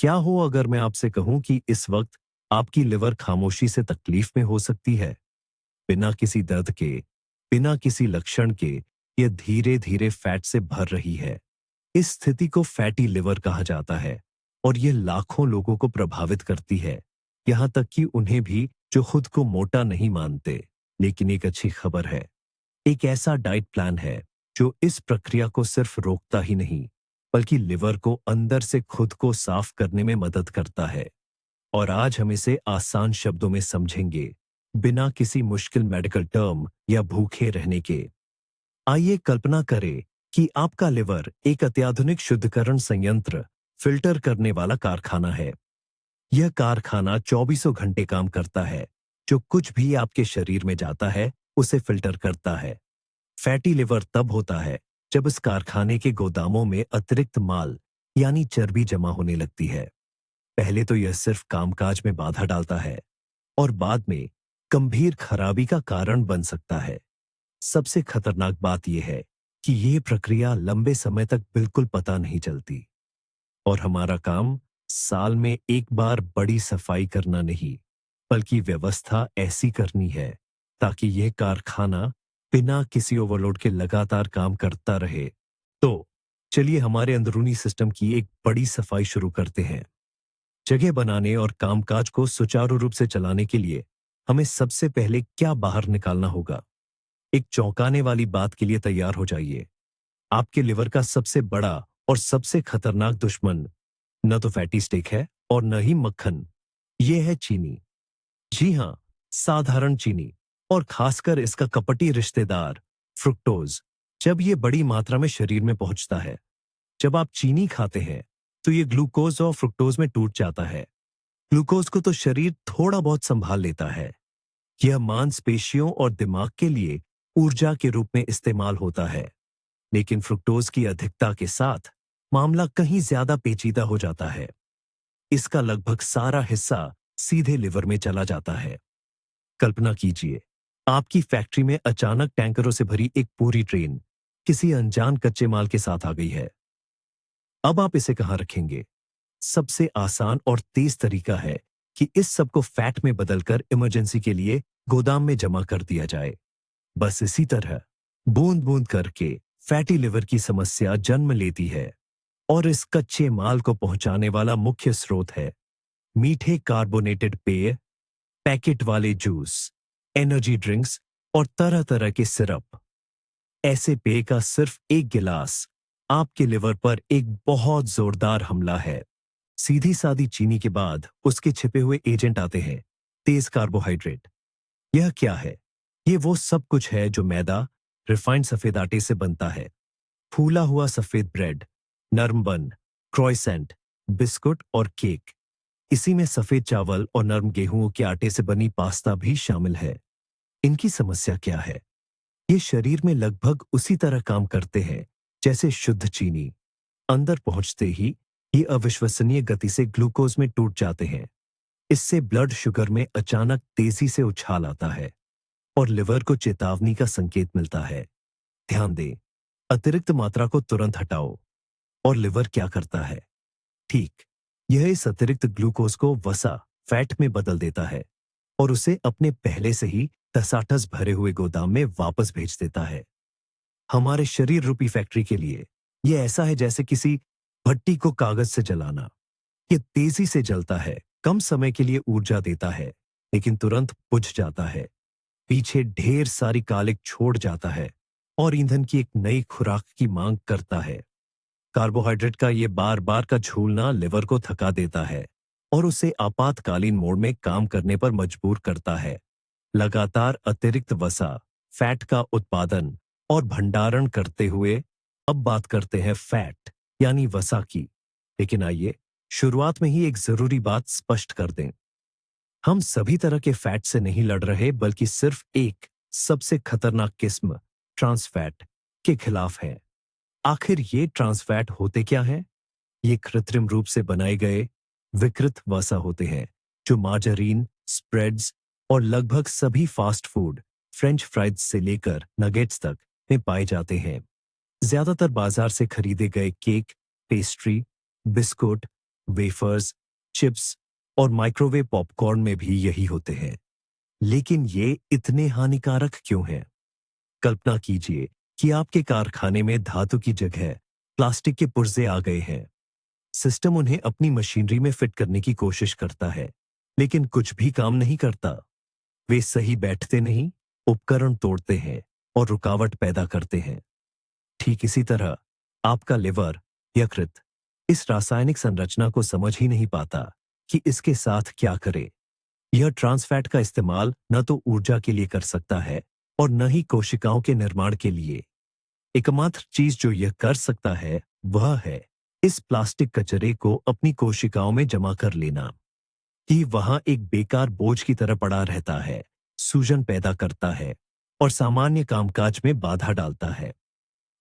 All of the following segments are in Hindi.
क्या हो अगर मैं आपसे कहूं कि इस वक्त आपकी लिवर खामोशी से तकलीफ में हो सकती है, बिना किसी दर्द के, बिना किसी लक्षण के, यह धीरे धीरे फैट से भर रही है। इस स्थिति को फैटी लिवर कहा जाता है और यह लाखों लोगों को प्रभावित करती है, यहां तक कि उन्हें भी जो खुद को मोटा नहीं मानते। लेकिन एक अच्छी खबर है, एक ऐसा डाइट प्लान है जो इस प्रक्रिया को सिर्फ रोकता ही नहीं, बल्कि लिवर को अंदर से खुद को साफ करने में मदद करता है। और आज हम इसे आसान शब्दों में समझेंगे, बिना किसी मुश्किल मेडिकल टर्म या भूखे रहने के। आइए कल्पना करें कि आपका लिवर एक अत्याधुनिक शुद्धिकरण संयंत्र, फिल्टर करने वाला कारखाना है। यह कारखाना चौबीसों घंटे काम करता है। जो कुछ भी आपके शरीर में जाता है उसे फिल्टर करता है। फैटी लिवर तब होता है जब इस कारखाने के गोदामों में अतिरिक्त माल यानी चर्बी जमा होने लगती है। पहले तो यह सिर्फ कामकाज में बाधा डालता है और बाद में गंभीर खराबी का कारण बन सकता है। सबसे खतरनाक बात यह है कि यह प्रक्रिया लंबे समय तक बिल्कुल पता नहीं चलती और हमारा काम साल में एक बार बड़ी सफाई करना नहीं, बल्कि व्यवस्था ऐसी करनी है ताकि यह कारखाना बिना किसी ओवरलोड के लगातार काम करता रहे। तो चलिए हमारे अंदरूनी सिस्टम की एक बड़ी सफाई शुरू करते हैं। जगह बनाने और कामकाज को सुचारू रूप से चलाने के लिए हमें सबसे पहले क्या बाहर निकालना होगा? एक चौंकाने वाली बात के लिए तैयार हो जाइए। आपके लिवर का सबसे बड़ा और सबसे खतरनाक दुश्मन न तो फैटी स्टेक है और न ही मक्खन, यह है चीनी। जी हां, साधारण चीनी, और खासकर इसका कपटी रिश्तेदार फ्रुक्टोज। जब यह बड़ी मात्रा में शरीर में पहुंचता है, जब आप चीनी खाते हैं, तो यह ग्लूकोज और फ्रुक्टोज में टूट जाता है। ग्लूकोज को तो शरीर थोड़ा बहुत संभाल लेता है, यह मांसपेशियों और दिमाग के लिए ऊर्जा के रूप में इस्तेमाल होता है। लेकिन फ्रुक्टोज की अधिकता के साथ मामला कहीं ज्यादा पेचीदा हो जाता है। इसका लगभग सारा हिस्सा सीधे लिवर में चला जाता है। कल्पना कीजिए, आपकी फैक्ट्री में अचानक टैंकरों से भरी एक पूरी ट्रेन किसी अनजान कच्चे माल के साथ आ गई है। अब आप इसे कहां रखेंगे? सबसे आसान और तेज तरीका है कि इस सब को फैट में बदलकर इमरजेंसी के लिए गोदाम में जमा कर दिया जाए। बस इसी तरह बूंद बूंद करके फैटी लिवर की समस्या जन्म लेती है। और इस कच्चे माल को पहुंचाने वाला मुख्य स्रोत है मीठे कार्बोनेटेड पेय, पैकेट वाले जूस, एनर्जी ड्रिंक्स और तरह तरह के सिरप। ऐसे पेय का सिर्फ एक गिलास आपके लिवर पर एक बहुत जोरदार हमला है। सीधी सादी चीनी के बाद उसके छिपे हुए एजेंट आते हैं, तेज कार्बोहाइड्रेट। यह क्या है? ये वो सब कुछ है जो मैदा, रिफाइंड सफेद आटे से बनता है। फूला हुआ सफेद ब्रेड, नरम बन, क्रोइसेंट, बिस्कुट और केक। इसी में सफेद चावल और नरम गेहूं के आटे से बनी पास्ता भी शामिल है। इनकी समस्या क्या है? ये शरीर में लगभग उसी तरह काम करते हैं जैसे शुद्ध चीनी। अंदर पहुंचते ही ये अविश्वसनीय गति से ग्लूकोज में टूट जाते हैं। इससे ब्लड शुगर में अचानक तेजी से उछाल आता है और लिवर को चेतावनी का संकेत मिलता है। ध्यान दें, अतिरिक्त मात्रा को तुरंत हटाओ। और लिवर क्या करता है? ठीक, यह इस अतिरिक्त ग्लूकोज को वसा, फैट में बदल देता है और उसे अपने पहले से ही टसाटस भरे हुए गोदाम में वापस भेज देता है। हमारे शरीर रूपी फैक्ट्री के लिए यह ऐसा है जैसे किसी भट्टी को कागज से जलाना। यह तेजी से जलता है, कम समय के लिए ऊर्जा देता है, लेकिन तुरंत बुझ जाता है। पीछे ढेर सारी कालिक छोड़ जाता है और ईंधन की एक नई खुराक की मांग करता है। कार्बोहाइड्रेट का ये बार बार का झूलना लिवर को थका देता है और उसे आपातकालीन मोड में काम करने पर मजबूर करता है। लगातार अतिरिक्त वसा, फैट का उत्पादन और भंडारण करते हुए अब बात करते हैं फैट यानी वसा की। लेकिन आइए शुरुआत में ही एक जरूरी बात स्पष्ट कर दें। हम सभी तरह के फैट से नहीं लड़ रहे, बल्कि सिर्फ एक सबसे खतरनाक किस्म, ट्रांस फैट, के खिलाफ हैं। आखिर ये ट्रांस फैट होते क्या हैं? ये कृत्रिम रूप से बनाए गए विकृत वसा होते हैं जो मार्जरीन, स्प्रेड्स और लगभग सभी फास्ट फूड, फ्रेंच फ्राइज से लेकर नगेट्स तक में पाए जाते हैं। ज्यादातर बाजार से खरीदे गए cake, pastry, biscuit wafers, chips और माइक्रोवेव पॉपकॉर्न में भी यही होते हैं। लेकिन ये इतने हानिकारक क्यों हैं? कल्पना कीजिए कि आपके कारखाने में धातु की जगह प्लास्टिक के पुर्जे आ गए हैं। सिस्टम उन्हें अपनी मशीनरी में फिट करने की कोशिश करता है, लेकिन कुछ भी काम नहीं करता। वे सही बैठते नहीं, उपकरण तोड़ते हैं और रुकावट पैदा करते हैं। ठीक इसी तरह आपका लिवर, यकृत, इस रासायनिक संरचना को समझ ही नहीं पाता कि इसके साथ क्या करे। यह ट्रांस फैट का इस्तेमाल न तो ऊर्जा के लिए कर सकता है और न ही कोशिकाओं के निर्माण के लिए। एकमात्र चीज जो यह कर सकता है वह है इस प्लास्टिक कचरे को अपनी कोशिकाओं में जमा कर लेना, कि वहां एक बेकार बोझ की तरह पड़ा रहता है, सूजन पैदा करता है और सामान्य कामकाज में बाधा डालता है।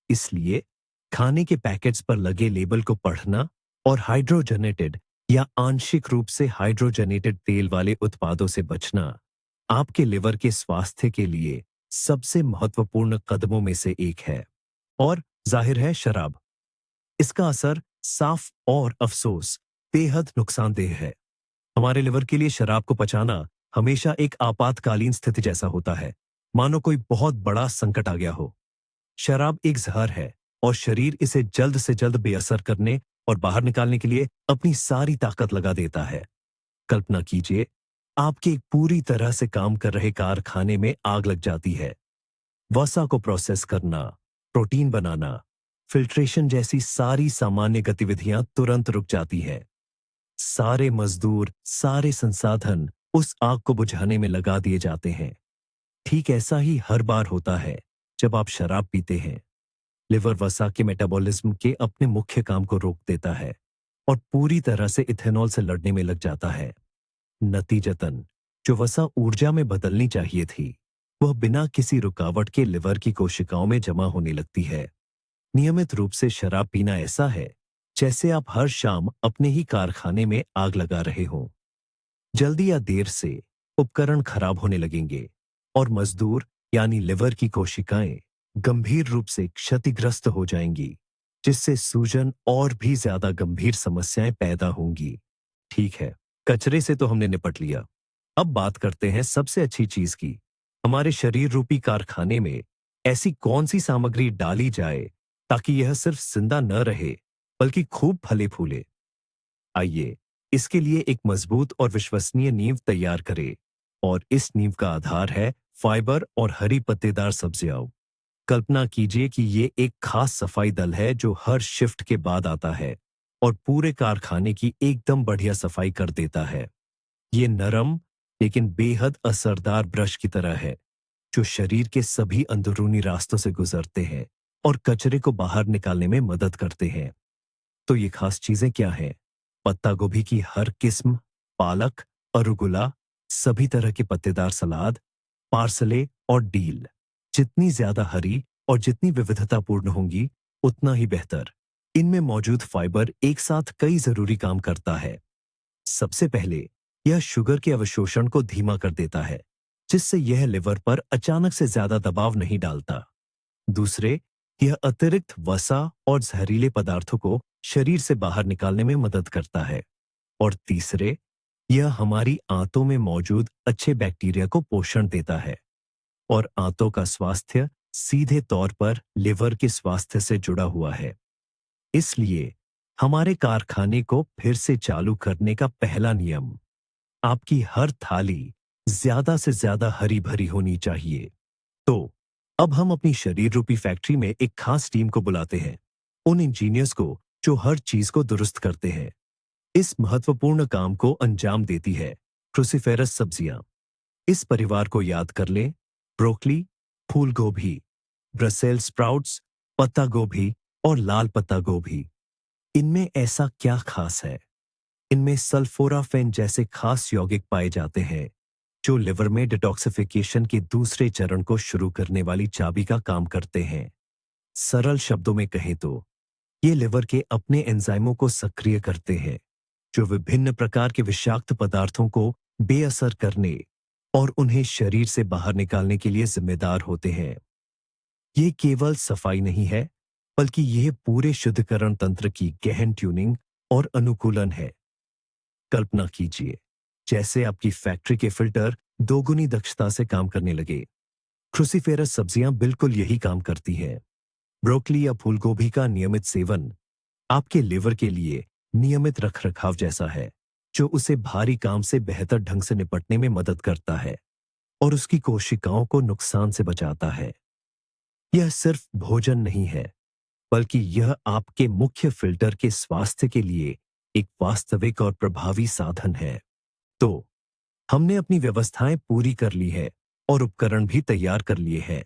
इसलिए खाने के पैकेट्स पर लगे लेबल को पढ़ना और हाइड्रोजनेटेड या आंशिक रूप से हाइड्रोजनेटेड तेल वाले उत्पादों से बचना आपके लिवर के स्वास्थ्य के लिए सबसे महत्वपूर्ण कदमों में से एक है। और जाहिर है शराब, इसका असर साफ और अफसोस बेहद नुकसानदेह है। हमारे लिवर के लिए शराब को पचाना हमेशा एक आपातकालीन स्थिति जैसा होता है, मानो कोई बहुत बड़ा संकट आ गया हो। शराब एक जहर है और शरीर इसे जल्द से जल्द बेअसर करने और बाहर निकालने के लिए अपनी सारी ताकत लगा देता है। कल्पना कीजिए, आपके एक पूरी तरह से काम कर रहे कारखाने में आग लग जाती है। वसा को प्रोसेस करना, प्रोटीन बनाना, फिल्ट्रेशन जैसी सारी सामान्य गतिविधियां तुरंत रुक जाती है। सारे मजदूर, सारे संसाधन उस आग को बुझाने में लगा दिए जाते हैं। ठीक ऐसा ही हर बार होता है जब आप शराब पीते हैं। लिवर वसा के मेटाबॉलिज्म के अपने मुख्य काम को रोक देता है और पूरी तरह से इथेनॉल से लड़ने में लग जाता है। नतीजतन जो वसा ऊर्जा में बदलनी चाहिए थी, वह बिना किसी रुकावट के लिवर की कोशिकाओं में जमा होने लगती है। नियमित रूप से शराब पीना ऐसा है जैसे आप हर शाम अपने ही कारखाने में आग लगा रहे हों। जल्दी या देर से उपकरण खराब होने लगेंगे और मजदूर यानी लिवर की कोशिकाएं गंभीर रूप से क्षतिग्रस्त हो जाएंगी, जिससे सूजन और भी ज्यादा गंभीर समस्याएं पैदा होंगी। ठीक है, कचरे से तो हमने निपट लिया। अब बात करते हैं सबसे अच्छी चीज की। हमारे शरीर रूपी कारखाने में ऐसी कौन सी सामग्री डाली जाए ताकि यह सिर्फ जिंदा न रहे बल्कि खूब फले फूले। आइए इसके लिए एक मजबूत और विश्वसनीय नींव तैयार करें, और इस नींव का आधार है फाइबर और हरी पत्तेदार सब्जियां। कल्पना कीजिए कि ये एक खास सफाई दल है जो हर शिफ्ट के बाद आता है और पूरे कारखाने की एकदम बढ़िया सफाई कर देता है। ये नरम लेकिन बेहद असरदार ब्रश की तरह है, जो शरीर के सभी अंदरूनी रास्तों से गुजरते हैं और कचरे को बाहर निकालने में मदद करते हैं। तो ये खास चीजें क्या हैं? पत्ता गोभी की हर किस्म, पालक, अरुगुला, सभी तरह के पत्तेदार सलाद, पार्सले और डील। जितनी ज्यादा हरी और जितनी विविधतापूर्ण होंगी, उतना ही बेहतर। इनमें मौजूद फाइबर एक साथ कई जरूरी काम करता है। सबसे पहले यह शुगर के अवशोषण को धीमा कर देता है, जिससे यह लिवर पर अचानक से ज्यादा दबाव नहीं डालता। दूसरे, यह अतिरिक्त वसा और जहरीले पदार्थों को शरीर से बाहर निकालने में मदद करता है। और तीसरे, यह हमारी आंतों में मौजूद अच्छे बैक्टीरिया को पोषण देता है। और आंतों का स्वास्थ्य सीधे तौर पर लिवर के स्वास्थ्य से जुड़ा हुआ है। इसलिए हमारे कारखाने को फिर से चालू करने का पहला नियम, आपकी हर थाली ज्यादा से ज्यादा हरी भरी होनी चाहिए। तो अब हम अपनी शरीर रूपी फैक्ट्री में एक खास टीम को बुलाते हैं, उन इंजीनियर्स को जो हर चीज को दुरुस्त करते हैं। इस महत्वपूर्ण काम को अंजाम देती है क्रूसीफेरस सब्जियां। इस परिवार को याद कर लें: ब्रोकली, फूल गोभी, ब्रसेल्स स्प्राउट्स, पत्ता गोभी और लाल पत्ता गोभी। इनमें ऐसा क्या खास है? इनमें सल्फोराफेन जैसे खास यौगिक पाए जाते हैं जो लिवर में डिटॉक्सिफिकेशन के दूसरे चरण को शुरू करने वाली चाबी का काम करते हैं। सरल शब्दों में कहें तो ये लिवर के अपने एंजाइमों को सक्रिय करते हैं, जो विभिन्न प्रकार के विषाक्त पदार्थों को बेअसर करने और उन्हें शरीर से बाहर निकालने के लिए जिम्मेदार होते हैं। ये केवल सफाई नहीं है, बल्कि यह पूरे शुद्धिकरण तंत्र की गहन ट्यूनिंग और अनुकूलन है। कल्पना कीजिए जैसे आपकी फैक्ट्री के फिल्टर दोगुनी दक्षता से काम करने लगे। क्रूसीफेरस सब्जियां बिल्कुल यही काम करती हैं। ब्रोकली या फूलगोभी का नियमित सेवन आपके लिवर के लिए नियमित रखरखाव जैसा है, जो उसे भारी काम से बेहतर ढंग से निपटने में मदद करता है और उसकी कोशिकाओं को नुकसान से बचाता है। यह सिर्फ भोजन नहीं है, बल्कि यह आपके मुख्य फिल्टर के स्वास्थ्य के लिए एक वास्तविक और प्रभावी साधन है। तो हमने अपनी व्यवस्थाएं पूरी कर ली है और उपकरण भी तैयार कर लिए हैं।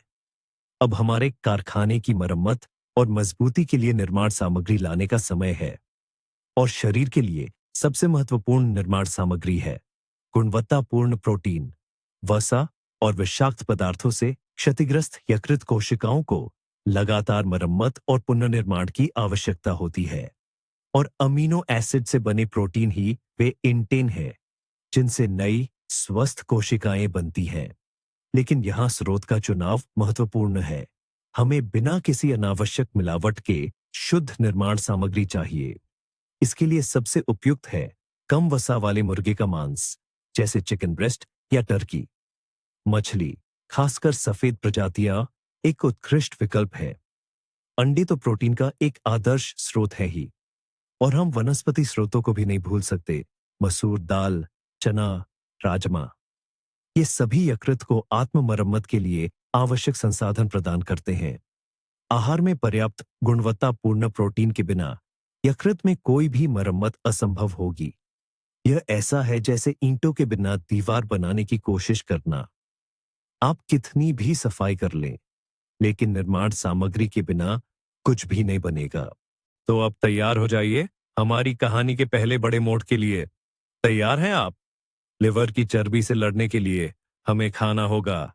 अब हमारे कारखाने की मरम्मत और मजबूती के लिए निर्माण सामग्री लाने का समय है। और शरीर के लिए सबसे महत्वपूर्ण निर्माण सामग्री है गुणवत्तापूर्ण प्रोटीन। वसा और विषाक्त पदार्थों से क्षतिग्रस्त यकृत कोशिकाओं को लगातार मरम्मत और पुनर्निर्माण की आवश्यकता होती है। और अमीनो एसिड से बने प्रोटीन ही वे इंटेन है जिनसे नई स्वस्थ कोशिकाएं बनती हैं। लेकिन यहां स्रोत का चुनाव महत्वपूर्ण है। हमें बिना किसी अनावश्यक मिलावट के शुद्ध निर्माण सामग्री चाहिए। इसके लिए सबसे उपयुक्त है कम वसा वाले मुर्गे का मांस, जैसे चिकन ब्रेस्ट या टर्की। मछली, खासकर सफेद प्रजातियां, एक उत्कृष्ट विकल्प है। अंडे तो प्रोटीन का एक आदर्श स्रोत है ही। और हम वनस्पति स्रोतों को भी नहीं भूल सकते। मसूर दाल, चना, राजमा, ये सभी यकृत को आत्म मरम्मत के लिए आवश्यक संसाधन प्रदान करते हैं। आहार में पर्याप्त गुणवत्तापूर्ण प्रोटीन के बिना यकृत में कोई भी मरम्मत असंभव होगी। यह ऐसा है जैसे ईंटों के बिना दीवार बनाने की कोशिश करना। आप कितनी भी सफाई कर लें, लेकिन निर्माण सामग्री के बिना कुछ भी नहीं बनेगा। तो अब तैयार हो जाइए हमारी कहानी के पहले बड़े मोड़ के लिए। तैयार हैं आप? लिवर की चर्बी से लड़ने के लिए हमें खाना होगा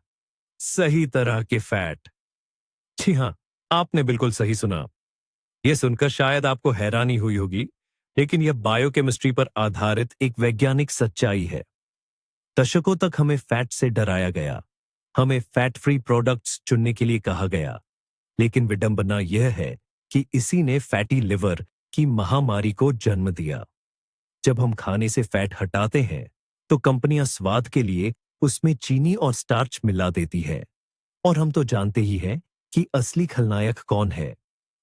सही तरह के फैट। जी हाँ, आपने बिल्कुल सही सुना। यह सुनकर शायद आपको हैरानी हुई होगी, लेकिन यह बायोकेमिस्ट्री पर आधारित एक वैज्ञानिक सच्चाई है। दशकों तक हमें फैट से डराया गया, हमें फैट फ्री प्रोडक्ट्स चुनने के लिए कहा गया। लेकिन विडंबना यह है कि इसी ने फैटी लिवर की महामारी को जन्म दिया। जब हम खाने से फैट हटाते हैं, तो कंपनियां स्वाद के लिए उसमें चीनी और स्टार्च मिला देती है। और हम तो जानते ही हैं कि असली खलनायक कौन है।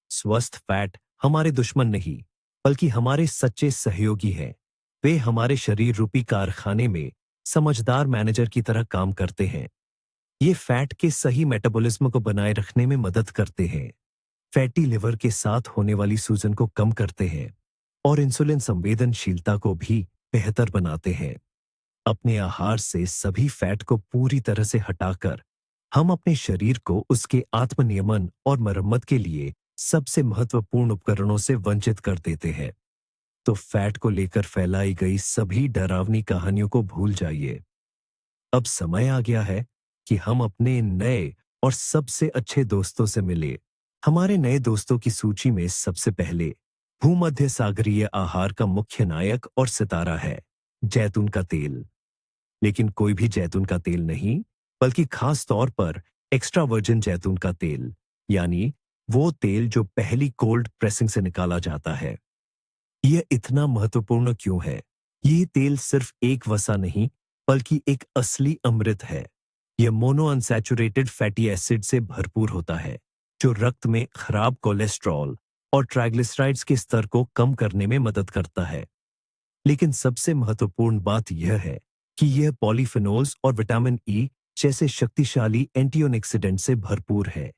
स्वस्थ फैट हमारे दुश्मन नहीं, बल्कि हमारे सच्चे सहयोगी हैं। वे हमारे शरीर रूपी कारखाने में समझदार मैनेजर की तरह काम करते हैं। ये फैट के सही मेटाबॉलिज्म को बनाए रखने में मदद करते हैं, फैटी लिवर के साथ होने वाली सूजन को कम करते हैं और इंसुलिन संवेदनशीलता को भी बेहतर बनाते हैं। अपने आहार से सभी फैट को पूरी तरह से हटाकर हम अपने शरीर को उसके आत्मनियमन और मरम्मत के लिए सबसे महत्वपूर्ण उपकरणों से वंचित कर देते हैं। तो फैट को लेकर फैलाई गई सभी डरावनी कहानियों को भूल जाइए। अब समय आ गया है कि हम अपने नए और सबसे अच्छे दोस्तों से मिले। हमारे नए दोस्तों की सूची में सबसे पहले भूमध्य सागरीय आहार का मुख्य नायक और सितारा है जैतून का तेल। लेकिन कोई भी जैतून का तेल नहीं, बल्कि खास तौर पर एक्स्ट्रा वर्जिन जैतून का तेल, यानी वो तेल जो पहली कोल्ड प्रेसिंग से निकाला जाता है। यह इतना महत्वपूर्ण क्यों है? ये तेल सिर्फ एक वसा नहीं, बल्कि एक असली अमृत है। यह मोनो अनसैचुरेटेड फैटी एसिड से भरपूर होता है, जो रक्त में खराब कोलेस्ट्रॉल और ट्राइग्लिसराइड्स के स्तर को कम करने में मदद करता है। लेकिन सबसे महत्वपूर्ण बात यह है कि यह पॉलीफेनोल्स और विटामिन ई जैसे शक्तिशाली एंटीऑक्सीडेंट से भरपूर है।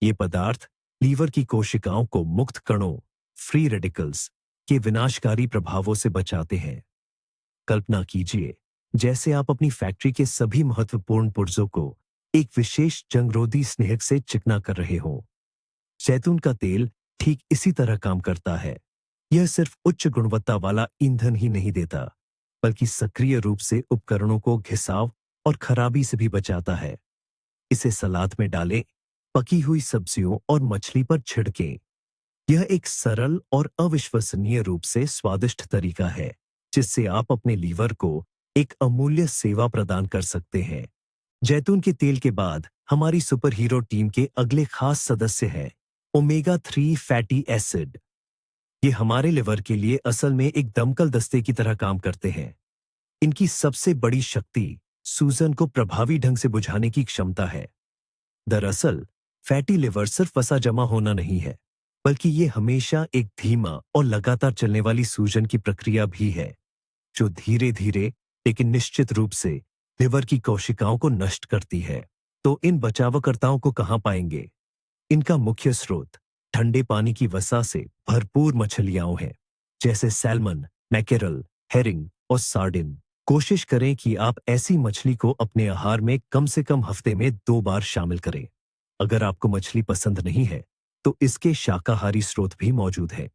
ये पदार्थ लीवर की कोशिकाओं को मुक्त कणों, फ्री रेडिकल्स, के विनाशकारी प्रभावों से बचाते हैं। कल्पना कीजिए जैसे आप अपनी फैक्ट्री के सभी महत्वपूर्ण पुर्जों को एक विशेष जंगरोधी स्नेहक से चिकना कर रहे हो। जैतून का तेल ठीक इसी तरह काम करता है। यह सिर्फ उच्च गुणवत्ता वाला ईंधन ही नहीं देता, बल्कि सक्रिय रूप से उपकरणों को घिसाव और खराबी से भी बचाता है। इसे सलाद में डालें, पकी हुई सब्जियों और मछली पर छिड़कें। यह एक सरल और अविश्वसनीय रूप से स्वादिष्ट तरीका है, जिससे आप अपने लीवर को एक अमूल्य सेवा प्रदान कर सकते हैं। जैतून के तेल के बाद हमारी सुपर हीरो टीम के अगले खास सदस्य हैं ओमेगा 3 फैटी एसिड। ये हमारे लिवर के लिए असल में एक दमकल दस्ते की तरह काम करते हैं। इनकी सबसे बड़ी शक्ति सूजन को प्रभावी ढंग से बुझाने की क्षमता है। दरअसल फैटी लिवर सिर्फ वसा जमा होना नहीं है, बल्कि ये हमेशा एक धीमा और लगातार चलने वाली सूजन की प्रक्रिया भी है, जो धीरे धीरे लेकिन निश्चित रूप से लिवर की कोशिकाओं को नष्ट करती है। तो इन बचावकर्ताओं को कहाँ पाएंगे? इनका मुख्य स्रोत ठंडे पानी की वसा से भरपूर मछलियां हैं, जैसे सैल्मन, मैकेरल, हेरिंग और सार्डिन। कोशिश करें कि आप ऐसी मछली को अपने आहार में कम से कम हफ्ते में 2 बार शामिल करें। अगर आपको मछली पसंद नहीं है, तो इसके शाकाहारी स्रोत भी मौजूद हैं।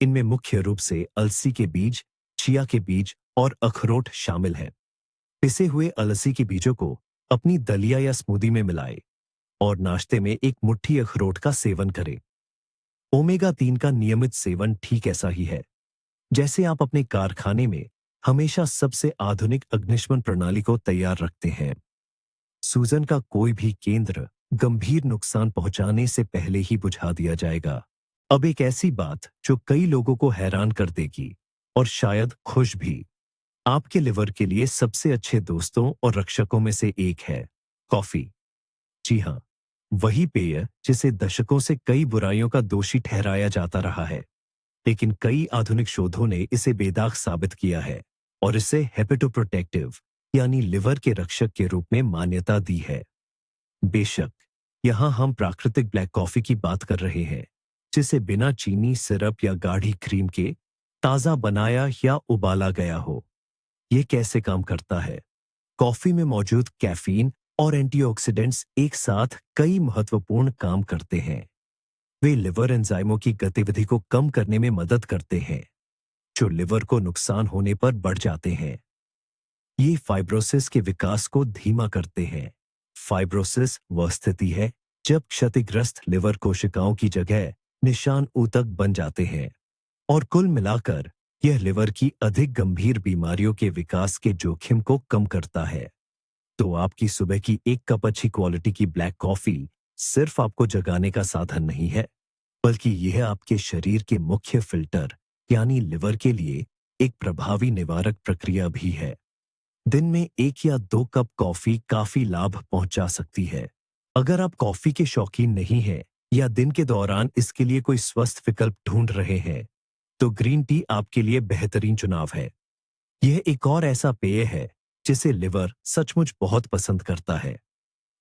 इनमें मुख्य रूप से अलसी के बीज, चिया के बीज और अखरोट शामिल हैं। पिसे हुए अलसी के बीजों को अपनी दलिया या स्मूदी में मिलाएं और नाश्ते में एक मुट्ठी अखरोट का सेवन करें। ओमेगा 3 का नियमित सेवन ठीक ऐसा ही है, जैसे आप अपने कारखाने में हमेशा सबसे आधुनिक अग्निशमन प्रणाली को तैयार रखते हैं। सूजन का कोई भी केंद्र गंभीर नुकसान पहुंचाने से पहले ही बुझा दिया जाएगा। अब एक ऐसी बात जो कई लोगों को हैरान कर देगी और शायद खुश भी। आपके लिवर के लिए सबसे अच्छे दोस्तों और रक्षकों में से एक है कॉफी। जी हाँ, वही पेय जिसे दशकों से कई बुराइयों का दोषी ठहराया जाता रहा है, लेकिन कई आधुनिक शोधों ने इसे बेदाग साबित किया है और इसे हेपेटोप्रोटेक्टिव यानी लिवर के रक्षक के रूप में मान्यता दी है। बेशक यहां हम प्राकृतिक ब्लैक कॉफी की बात कर रहे हैं, जिसे बिना चीनी, सिरप या गाढ़ी क्रीम के ताजा बनाया या उबाला गया हो। यह कैसे काम करता है? कॉफी में मौजूद कैफीन और एंटीऑक्सीडेंट्स एक साथ कई महत्वपूर्ण काम करते हैं। वे लिवर एंजाइमों की गतिविधि को कम करने में मदद करते हैं, जो लिवर को नुकसान होने पर बढ़ जाते हैं। ये फाइब्रोसिस के विकास को धीमा करते हैं। फाइब्रोसिस वह स्थिति है जब क्षतिग्रस्त लिवर कोशिकाओं की जगह निशान ऊतक बन जाते हैं, और कुल मिलाकर यह लिवर की अधिक गंभीर बीमारियों के विकास के जोखिम को कम करता है। तो आपकी सुबह की एक कप अच्छी क्वालिटी की ब्लैक कॉफी सिर्फ आपको जगाने का साधन नहीं है, बल्कि यह आपके शरीर के मुख्य फिल्टर यानी लिवर के लिए एक प्रभावी निवारक प्रक्रिया भी है। दिन में 1 या 2 कप कॉफी काफी लाभ पहुंचा सकती है। अगर आप कॉफी के शौकीन नहीं हैं या दिन के दौरान इसके लिए कोई स्वस्थ विकल्प ढूंढ रहे हैं, तो ग्रीन टी आपके लिए बेहतरीन चुनाव है। यह एक और ऐसा पेय है जिसे लिवर सचमुच बहुत पसंद करता है।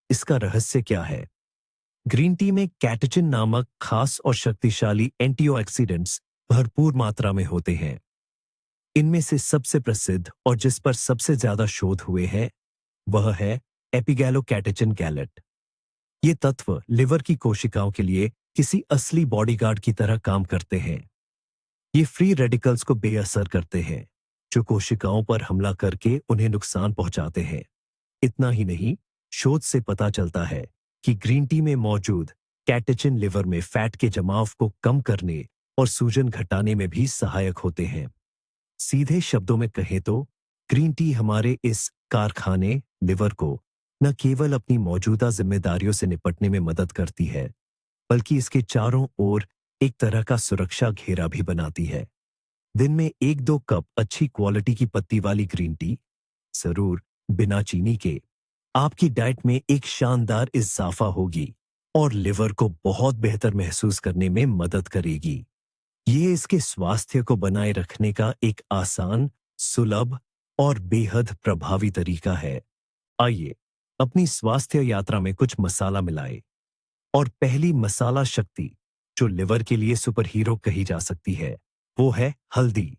इसका रहस्य क्या है? ग्रीन टी में कैटेचिन नामक खास और शक्तिशाली एंटीऑक्सीडेंट्स भरपूर मात्रा में होते हैं। इनमें से सबसे प्रसिद्ध और जिस पर सबसे ज्यादा शोध हुए हैं, वह है एपिगैलोकैटेचिन गैलेट। ये तत्व लिवर की कोशिकाओं के लिए किसी असली बॉडीगार्ड की तरह काम करते हैं। ये फ्री रेडिकल्स को बेअसर करते हैं, जो कोशिकाओं पर हमला करके उन्हें नुकसान पहुंचाते हैं। इतना ही नहीं, शोध से पता चलता है कि ग्रीन टी में मौजूद कैटेचिन लिवर में फैट के जमाव को कम करने और सूजन घटाने में भी सहायक होते हैं। सीधे शब्दों में कहें तो ग्रीन टी हमारे इस कारखाने लिवर को न केवल अपनी मौजूदा जिम्मेदारियों से निपटने में मदद करती है, बल्कि इसके चारों ओर एक तरह का सुरक्षा घेरा भी बनाती है। दिन में 1-2 कप अच्छी क्वालिटी की पत्ती वाली ग्रीन टी, जरूर बिना चीनी के, आपकी डाइट में एक शानदार इजाफा होगी और लिवर को बहुत बेहतर महसूस करने में मदद करेगी। ये इसके स्वास्थ्य को बनाए रखने का एक आसान, सुलभ और बेहद प्रभावी तरीका है। आइए अपनी स्वास्थ्य यात्रा में कुछ मसाला मिलाएं। और पहली मसाला शक्ति जो लिवर के लिए सुपर हीरो कही जा सकती है, वो है हल्दी।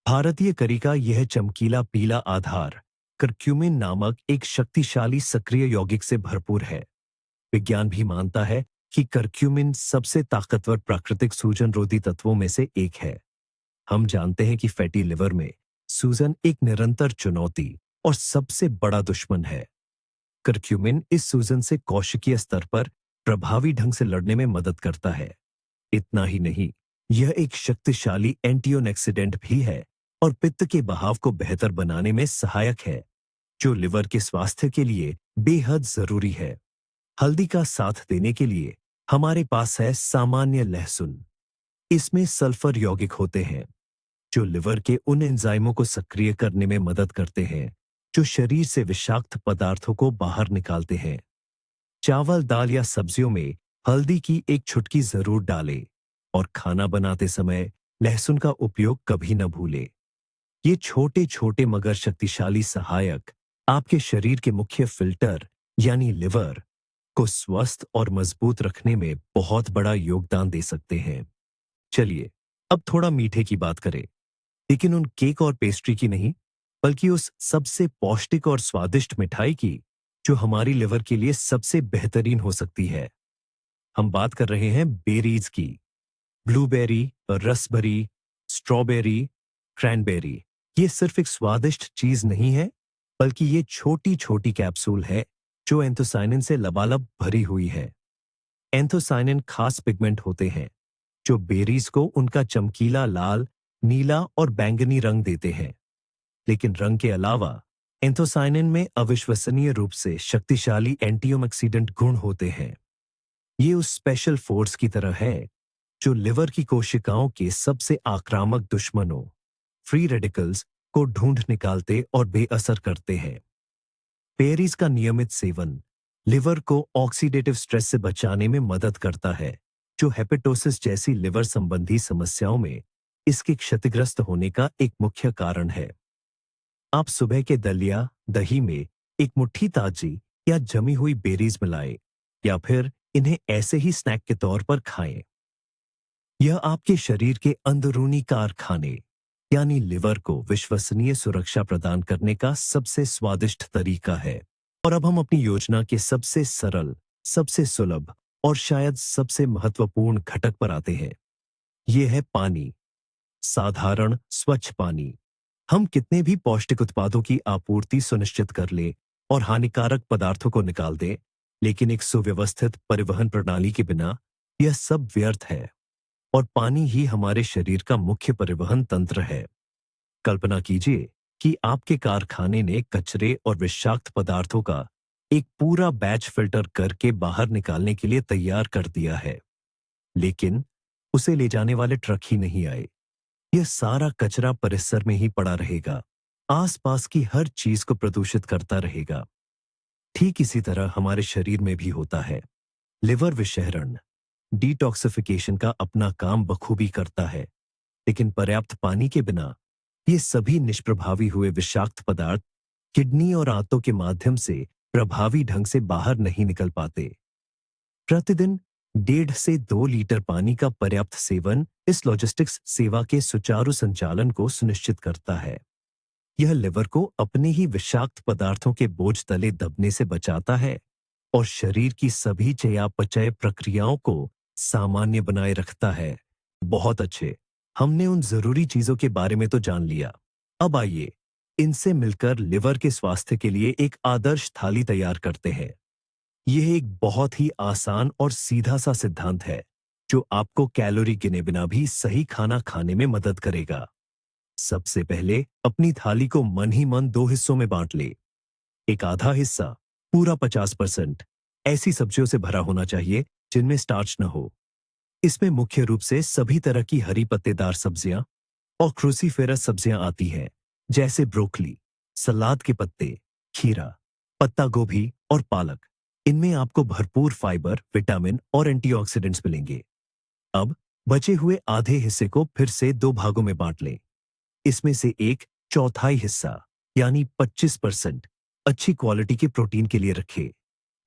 भारतीय करी का यह चमकीला पीला आधार करक्यूमिन नामक एक शक्तिशाली सक्रिय यौगिक से भरपूर है। विज्ञान भी मानता है कि करक्यूमिन सबसे ताकतवर प्राकृतिक सूजन रोधी तत्वों में से एक है। हम जानते हैं कि फैटी लिवर में सूजन एक निरंतर चुनौती और सबसे बड़ा दुश्मन है। करक्यूमिन इस सूजन से कोशिकीय स्तर पर प्रभावी ढंग से लड़ने में मदद करता है। इतना ही नहीं, यह एक शक्तिशाली एंटीऑक्सीडेंट भी है और पित्त के बहाव को बेहतर बनाने में सहायक है, जो लिवर के स्वास्थ्य के लिए बेहद जरूरी है। हल्दी का साथ देने के लिए हमारे पास है सामान्य लहसुन। इसमें सल्फर यौगिक होते हैं जो लिवर के उन एंजाइमों को सक्रिय करने में मदद करते हैं जो शरीर से विषाक्त पदार्थों को बाहर निकालते हैं। चावल, दाल या सब्जियों में हल्दी की एक चुटकी जरूर डालें और खाना बनाते समय लहसुन का उपयोग कभी न भूलें। ये छोटे छोटे मगर शक्तिशाली सहायक आपके शरीर के मुख्य फिल्टर यानी लिवर को स्वस्थ और मजबूत रखने में बहुत बड़ा योगदान दे सकते हैं। चलिए अब थोड़ा मीठे की बात करें, लेकिन उन केक और पेस्ट्री की नहीं, बल्कि उस सबसे पौष्टिक और स्वादिष्ट मिठाई की जो हमारी लिवर के लिए सबसे बेहतरीन हो सकती है। हम बात कर रहे हैं बेरीज की। Blueberry, raspberry, strawberry, cranberry. ये सिर्फ एक स्वादिष्ट चीज नहीं है, बल्कि ये छोटी छोटी कैप्सूल है जो एंथोसाइनिन से लबालब भरी हुई है। एंथोसाइनिन खास पिगमेंट होते हैं जो बेरीज को उनका चमकीला लाल, नीला और बैंगनी रंग देते हैं। लेकिन रंग के अलावा एंथोसाइनिन में अविश्वसनीय रूप से शक्तिशाली एंटीऑक्सीडेंट गुण होते हैं। ये उस स्पेशल फोर्स की तरह है जो लिवर की कोशिकाओं के सबसे आक्रामक दुश्मनों, फ्री रेडिकल्स, को ढूंढ निकालते और बेअसर करते हैं। बेरीज का नियमित सेवन लिवर को ऑक्सीडेटिव स्ट्रेस से बचाने में मदद करता है, जो हेपेटोसिस जैसी लिवर संबंधी समस्याओं में इसके क्षतिग्रस्त होने का एक मुख्य कारण है। आप सुबह के दलिया, दही में एक मुट्ठी ताजी या जमी हुई बेरीज मिलाएं या फिर इन्हें ऐसे ही स्नैक के तौर पर खाएं। यह आपके शरीर के अंदरूनी कारखाने यानी लिवर को विश्वसनीय सुरक्षा प्रदान करने का सबसे स्वादिष्ट तरीका है। और अब हम अपनी योजना के सबसे सरल, सबसे सुलभ और शायद सबसे महत्वपूर्ण घटक पर आते हैं। यह है पानी। साधारण स्वच्छ पानी। हम कितने भी पौष्टिक उत्पादों की आपूर्ति सुनिश्चित कर ले और हानिकारक पदार्थों को निकाल दे, लेकिन एक सुव्यवस्थित परिवहन प्रणाली के बिना यह सब व्यर्थ है। और पानी ही हमारे शरीर का मुख्य परिवहन तंत्र है। कल्पना कीजिए कि आपके कारखाने ने कचरे और विषाक्त पदार्थों का एक पूरा बैच फिल्टर करके बाहर निकालने के लिए तैयार कर दिया है, लेकिन उसे ले जाने वाले ट्रक ही नहीं आए। यह सारा कचरा परिसर में ही पड़ा रहेगा, आसपास की हर चीज को प्रदूषित करता रहेगा। ठीक इसी तरह हमारे शरीर में भी होता है। लिवर विषहरण, डिटॉक्सिफिकेशन का अपना काम बखूबी करता है, लेकिन पर्याप्त पानी के बिना ये सभी निष्प्रभावी हुए विषाक्त पदार्थ किडनी और आंतों के माध्यम से प्रभावी ढंग से बाहर नहीं निकल पाते। प्रतिदिन 1.5 से 2 लीटर पानी का पर्याप्त सेवन इस लॉजिस्टिक्स सेवा के सुचारू संचालन को सुनिश्चित करता है। यह लिवर को अपने ही विषाक्त पदार्थों के बोझ तले दबने से बचाता है और शरीर की सभी चयापचय प्रक्रियाओं को सामान्य बनाए रखता है। बहुत अच्छे, हमने उन जरूरी चीजों के बारे में तो जान लिया। अब आइए इनसे मिलकर लिवर के स्वास्थ्य के लिए एक आदर्श थाली तैयार करते हैं। यह एक बहुत ही आसान और सीधा सा सिद्धांत है जो आपको कैलोरी गिने बिना भी सही खाना खाने में मदद करेगा। सबसे पहले अपनी थाली को मन ही मन 2 हिस्सों में बांट ले। एक आधा हिस्सा, पूरा 50%, ऐसी सब्जियों से भरा होना चाहिए जिनमें स्टार्च न हो। इसमें मुख्य रूप से सभी तरह की हरी पत्तेदार सब्जियां और क्रूसीफेरस सब्जियां आती हैं, जैसे ब्रोकली, सलाद के पत्ते, खीरा, पत्ता गोभी और पालक। इनमें आपको भरपूर फाइबर, विटामिन और एंटीऑक्सीडेंट्स मिलेंगे। अब बचे हुए आधे हिस्से को फिर से 2 भागों में बांट लें। इसमें से एक चौथाई हिस्सा यानी 25% अच्छी क्वालिटी के प्रोटीन के लिए रखें।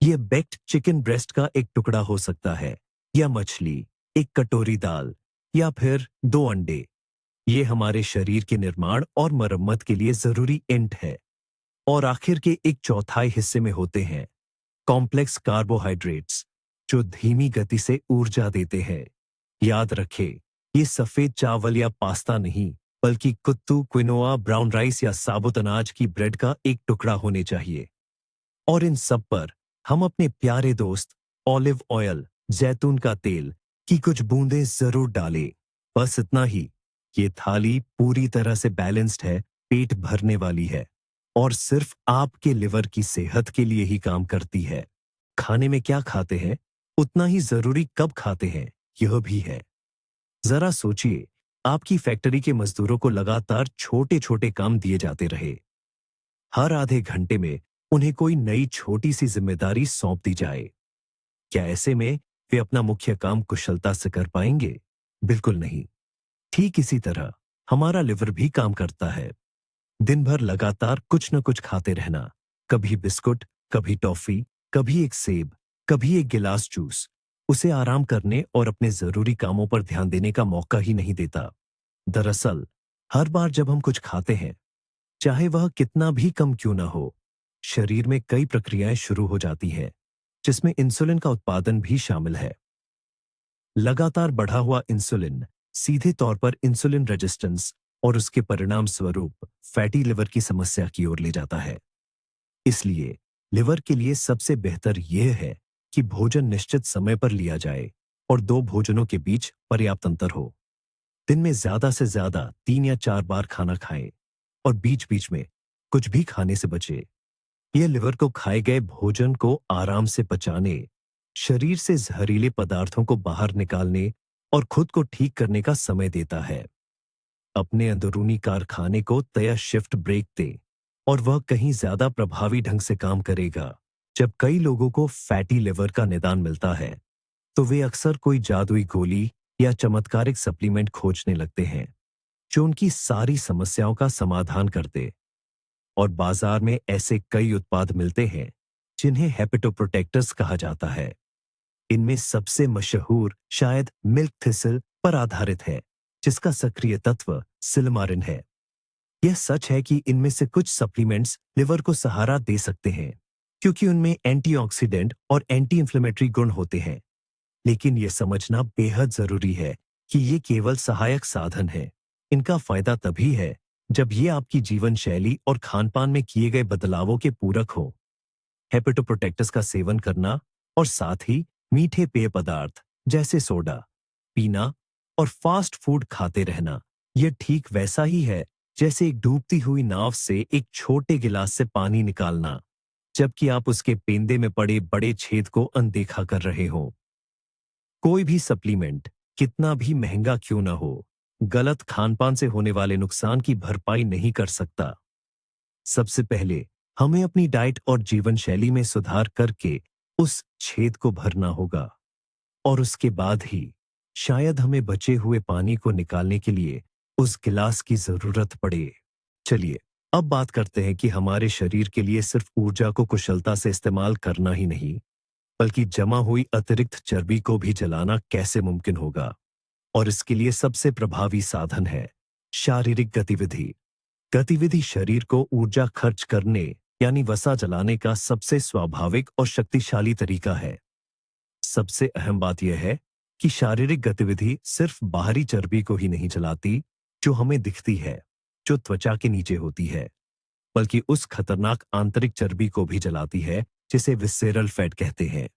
यह बेक्ड चिकन ब्रेस्ट का एक टुकड़ा हो सकता है, या मछली, एक कटोरी दाल, या फिर 2 अंडे। ये हमारे शरीर के निर्माण और मरम्मत के लिए जरूरी इंट है। और आखिर के एक चौथाई हिस्से में होते हैं कॉम्प्लेक्स कार्बोहाइड्रेट्स, जो धीमी गति से ऊर्जा देते हैं। याद रखें, ये सफेद चावल या पास्ता नहीं, बल्कि कुत्तू, क्विनोआ, ब्राउन राइस या साबुत अनाज की ब्रेड का एक टुकड़ा होने चाहिए। और इन सब पर हम अपने प्यारे दोस्त ऑलिव ऑयल, जैतून का तेल की कुछ बूंदें जरूर डालें। बस इतना ही। ये थाली पूरी तरह से बैलेंस्ड है, पेट भरने वाली है और सिर्फ आपके लिवर की सेहत के लिए ही काम करती है। खाने में क्या खाते हैं, उतना ही जरूरी कब खाते हैं, यह भी है। जरा सोचिए, आपकी फैक्ट्री के मजदूरों को लगातार छोटे छोटे काम दिए जाते रहे। हर आधे घंटे में उन्हें कोई नई छोटी सी जिम्मेदारी सौंप दी जाए। क्या ऐसे में वे अपना मुख्य काम कुशलता से कर पाएंगे? बिल्कुल नहीं। ठीक इसी तरह हमारा लिवर भी काम करता है। दिन भर लगातार कुछ न कुछ खाते रहना, कभी बिस्कुट, कभी टॉफी, कभी एक सेब, कभी एक गिलास जूस, उसे आराम करने और अपने जरूरी कामों पर ध्यान देने का मौका ही नहीं देता। दरअसल हर बार जब हम कुछ खाते हैं, चाहे वह कितना भी कम क्यों ना हो, शरीर में कई प्रक्रियाएं शुरू हो जाती हैं, जिसमें इंसुलिन का उत्पादन भी शामिल है। लगातार बढ़ा हुआ इंसुलिन सीधे तौर पर इंसुलिन रेजिस्टेंस और उसके परिणाम स्वरूप फैटी लिवर की समस्या की ओर ले जाता है। इसलिए लिवर के लिए सबसे बेहतर यह है कि भोजन निश्चित समय पर लिया जाए और दो भोजनों के बीच पर्याप्त अंतर हो। दिन में ज्यादा से ज्यादा 3 या 4 बार खाना खाएं और बीच बीच में कुछ भी खाने से बचे। यह लिवर को खाए गए भोजन को आराम से पचाने, शरीर से जहरीले पदार्थों को बाहर निकालने और खुद को ठीक करने का समय देता है। अपने अंदरूनी कारखाने को तय शिफ्ट ब्रेक दें और वह कहीं ज्यादा प्रभावी ढंग से काम करेगा। जब कई लोगों को फैटी लिवर का निदान मिलता है, तो वे अक्सर कोई जादुई गोली या चमत्कारिक सप्लीमेंट खोजने लगते हैं, जो उनकी सारी समस्याओं का समाधान कर दे। और बाजार में ऐसे कई उत्पाद मिलते हैं जिन्हें हेपेटोप्रोटेक्टर्स कहा जाता है। इनमें सबसे मशहूर शायद मिल्क थिसल पर आधारित है, जिसका सक्रिय तत्व सिलमारिन है। यह सच है कि इनमें से कुछ सप्लीमेंट्स लिवर को सहारा दे सकते हैं, क्योंकि उनमें एंटीऑक्सीडेंट और एंटी इंफ्लेमेटरी गुण होते हैं। लेकिन यह समझना बेहद जरूरी है कि ये केवल सहायक साधन हैं। इनका फायदा तभी है जब ये आपकी जीवन शैली और खानपान में किए गए बदलावों के पूरक हो। हेपेटोप्रोटेक्टर्स का सेवन करना और साथ ही मीठे पेय पदार्थ जैसे सोडा पीना और फास्ट फूड खाते रहना, यह ठीक वैसा ही है जैसे एक डूबती हुई नाव से एक छोटे गिलास से पानी निकालना, जबकि आप उसके पेंदे में पड़े बड़े छेद को अनदेखा कर रहे हो। कोई भी सप्लीमेंट कितना भी महंगा क्यों ना हो, गलत खानपान से होने वाले नुकसान की भरपाई नहीं कर सकता। सबसे पहले हमें अपनी डाइट और जीवन शैली में सुधार करके उस छेद को भरना होगा, और उसके बाद ही शायद हमें बचे हुए पानी को निकालने के लिए उस गिलास की जरूरत पड़े। चलिए अब बात करते हैं कि हमारे शरीर के लिए सिर्फ ऊर्जा को कुशलता से इस्तेमाल करना ही नहीं, बल्कि जमा हुई अतिरिक्त चर्बी को भी जलाना कैसे मुमकिन होगा। और इसके लिए सबसे प्रभावी साधन है शारीरिक गतिविधि। गतिविधि शरीर को ऊर्जा खर्च करने यानी वसा जलाने का सबसे स्वाभाविक और शक्तिशाली तरीका है। सबसे अहम बात यह है कि शारीरिक गतिविधि सिर्फ बाहरी चर्बी को ही नहीं जलाती जो हमें दिखती है, जो त्वचा के नीचे होती है, बल्कि उस खतरनाक आंतरिक चर्बी को भी जलाती है जिसे विसेरल फैट कहते हैं।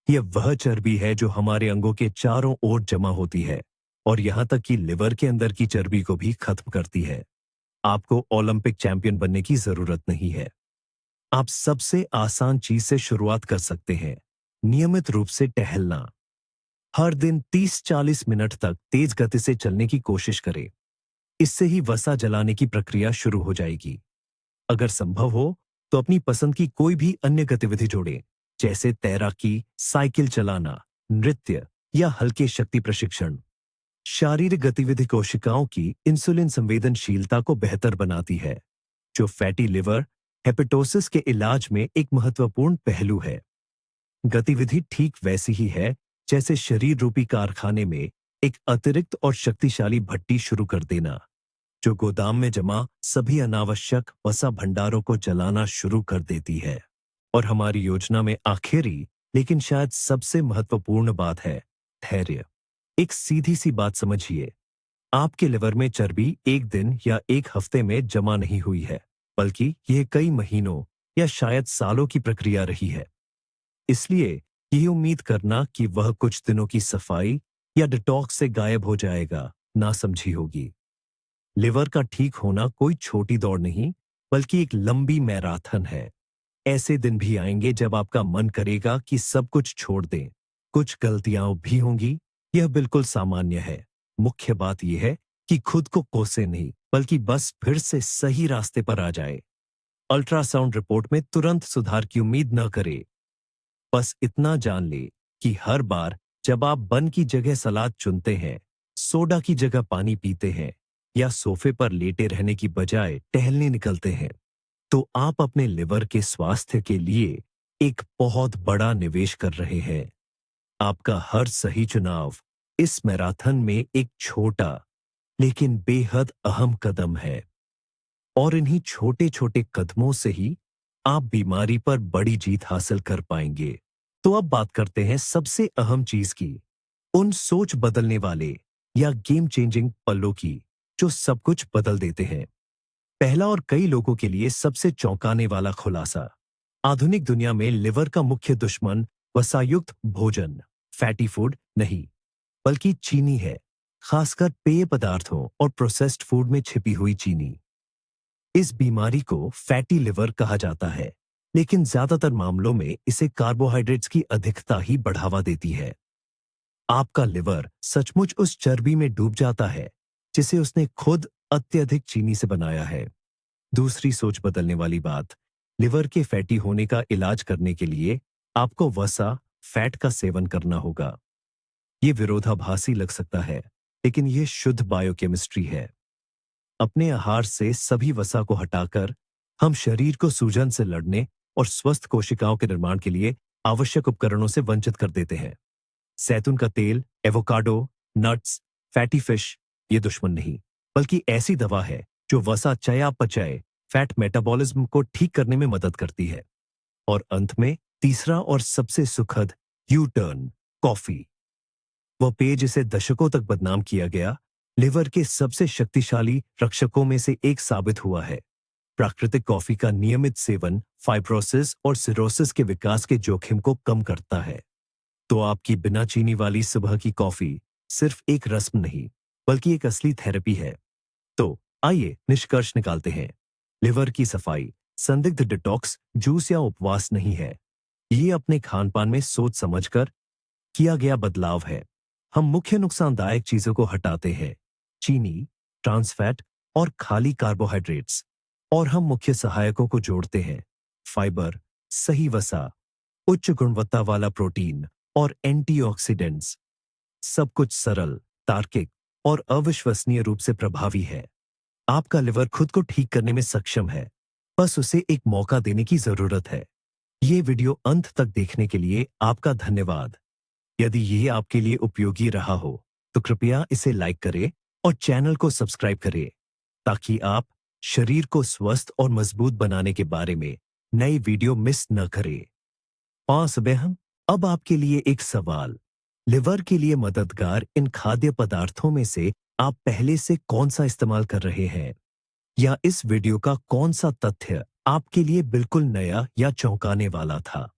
यह वह चर्बी है जो हमारे अंगों के चारों ओर जमा होती है और यहां तक कि लिवर के अंदर की चर्बी को भी खत्म करती है। आपको ओलंपिक चैंपियन बनने की जरूरत नहीं है। आप सबसे आसान चीज से शुरुआत कर सकते हैं, नियमित रूप से टहलना। हर दिन 30-40 मिनट तक तेज गति से चलने की कोशिश करें। इससे ही वसा जलाने की प्रक्रिया शुरू हो जाएगी। अगर संभव हो तो अपनी पसंद की कोई भी अन्य गतिविधि जोड़ें, जैसे तैराकी, साइकिल चलाना, नृत्य या हल्के शक्ति प्रशिक्षण। शारीरिक गतिविधि कोशिकाओं की इंसुलिन संवेदनशीलता को बेहतर बनाती है, जो फैटी लिवर हेपेटोसिस के इलाज में एक महत्वपूर्ण पहलू है। गतिविधि ठीक वैसी ही है जैसे शरीर रूपी कारखाने में एक अतिरिक्त और शक्तिशाली भट्टी शुरू कर देना, जो गोदाम में जमा सभी अनावश्यक वसा भंडारों को जलाना शुरू कर देती है। और हमारी योजना में आखिरी लेकिन शायद सबसे महत्वपूर्ण बात है धैर्य। एक सीधी सी बात समझिए, आपके लिवर में चर्बी एक दिन या एक हफ्ते में जमा नहीं हुई है, बल्कि यह कई महीनों या शायद सालों की प्रक्रिया रही है। इसलिए यह उम्मीद करना कि वह कुछ दिनों की सफाई या डिटॉक्स से गायब हो जाएगा, ना समझी होगी। लिवर का ठीक होना कोई छोटी दौड़ नहीं, बल्कि एक लंबी मैराथन है। ऐसे दिन भी आएंगे जब आपका मन करेगा कि सब कुछ छोड़ दें। कुछ गलतियां भी होंगी, यह बिल्कुल सामान्य है। मुख्य बात यह है कि खुद को कोसे नहीं, बल्कि बस फिर से सही रास्ते पर आ जाए। अल्ट्रासाउंड रिपोर्ट में तुरंत सुधार की उम्मीद न करे। बस इतना जान ले कि हर बार जब आप बन की जगह सलाद चुनते हैं, सोडा की जगह पानी पीते हैं या सोफे पर लेटे रहने की बजाय टहलने निकलते हैं, तो आप अपने लिवर के स्वास्थ्य के लिए एक बहुत बड़ा निवेश कर रहे हैं। आपका हर सही चुनाव इस मैराथन में एक छोटा लेकिन बेहद अहम कदम है, और इन्हीं छोटे छोटे कदमों से ही आप बीमारी पर बड़ी जीत हासिल कर पाएंगे। तो अब बात करते हैं सबसे अहम चीज की, उन सोच बदलने वाले या गेम चेंजिंग पलों की जो सब कुछ बदल देते हैं। पहला और कई लोगों के लिए सबसे चौंकाने वाला खुलासा, आधुनिक दुनिया में लिवर का मुख्य दुश्मन वसायुक्त भोजन, फैटी फूड नहीं, बल्कि चीनी है, खासकर पेय पदार्थों और प्रोसेस्ड फूड में छिपी हुई चीनी। इस बीमारी को फैटी लिवर कहा जाता है, लेकिन ज्यादातर मामलों में इसे कार्बोहाइड्रेट्स की अधिकता ही बढ़ावा देती है। आपका लिवर सचमुच उस चर्बी में डूब जाता है जिसे उसने खुद अत्यधिक चीनी से बनाया है। दूसरी सोच बदलने वाली बात, लिवर के फैटी होने का इलाज करने के लिए आपको वसा, फैट का सेवन करना होगा। ये विरोधाभासी लग सकता है, लेकिन यह शुद्ध बायोकेमिस्ट्री है। अपने आहार से सभी वसा को हटाकर हम शरीर को सूजन से लड़ने और स्वस्थ कोशिकाओं के निर्माण के लिए आवश्यक उपकरणों से वंचित कर देते हैं। जैतून का तेल, एवोकाडो, नट्स, फैटी फिश ये दुश्मन नहीं, बल्कि ऐसी दवा है जो वसा चयापचय, फैट मेटाबॉलिज्म को ठीक करने में मदद करती है। और अंत में तीसरा और सबसे सुखद यू टर्न, कॉफी। वह पेय जिसे दशकों तक बदनाम किया गया, लिवर के सबसे शक्तिशाली रक्षकों में से एक साबित हुआ है। प्राकृतिक कॉफी का नियमित सेवन फाइब्रोसिस और सिरोसिस के विकास के जोखिम को कम करता है। तो आपकी बिना चीनी वाली सुबह की कॉफी सिर्फ एक रस्म नहीं, बल्कि एक असली थेरेपी है। तो आइए निष्कर्ष निकालते हैं। लिवर की सफाई संदिग्ध डिटॉक्स, जूस या उपवास नहीं है। ये अपने खानपान में सोच समझकर किया गया बदलाव है। हम मुख्य नुकसानदायक चीजों को हटाते हैं, चीनी, ट्रांसफैट और खाली कार्बोहाइड्रेट्स, और हम मुख्य सहायकों को जोड़ते हैं, फाइबर, सही वसा, उच्च गुणवत्ता वाला प्रोटीन और एंटीऑक्सीडेंट्स। सब कुछ सरल, तार्किक और अविश्वसनीय रूप से प्रभावी है। आपका लिवर खुद को ठीक करने में सक्षम है, बस उसे एक मौका देने की जरूरत है। ये वीडियो अंत तक देखने के लिए आपका धन्यवाद। यदि ये आपके लिए उपयोगी रहा हो तो कृपया इसे लाइक करें और चैनल को सब्सक्राइब करें, ताकि आप शरीर को स्वस्थ और मजबूत बनाने के बारे में नई वीडियो मिस न करें। पांच बहन, अब आपके लिए एक सवाल, लिवर के लिए मददगार इन खाद्य पदार्थों में से आप पहले से कौन सा इस्तेमाल कर रहे हैं, या इस वीडियो का कौन सा तथ्य आपके लिए बिल्कुल नया या चौंकाने वाला था?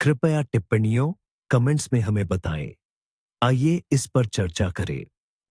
कृपया टिप्पणियों, कमेंट्स में हमें बताएं। आइए इस पर चर्चा करें।